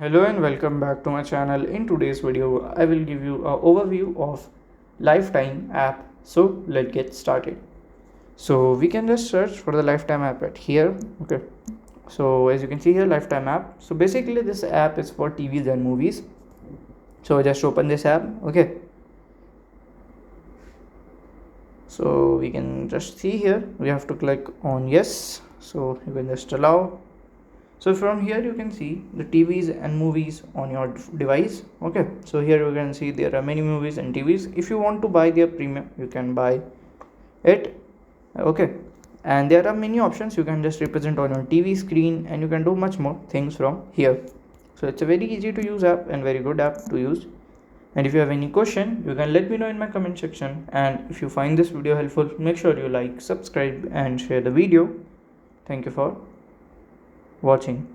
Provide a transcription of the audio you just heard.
Hello and welcome back to my channel. In today's video, I will give you an overview of Lifetime app. So let's get started. So we can just search for the Lifetime app at here. Okay. So as you can see here, Lifetime app. So basically this app is for TVs and movies. So just open this app. Okay. So we can just see here, we have to click on yes. So you can just allow. So from here you can see the TVs and movies on your device. Okay, so here you can see there are many movies and TVs. If you want to buy their premium, you can buy it. Okay, and there are many options. You can just represent on your TV screen and you can do much more things from here. So it's a very easy to use app and very good app to use. And if you have any question, you can let me know in my comment section. And if you find this video helpful, make sure you like, subscribe and share the video. Thank you for watching.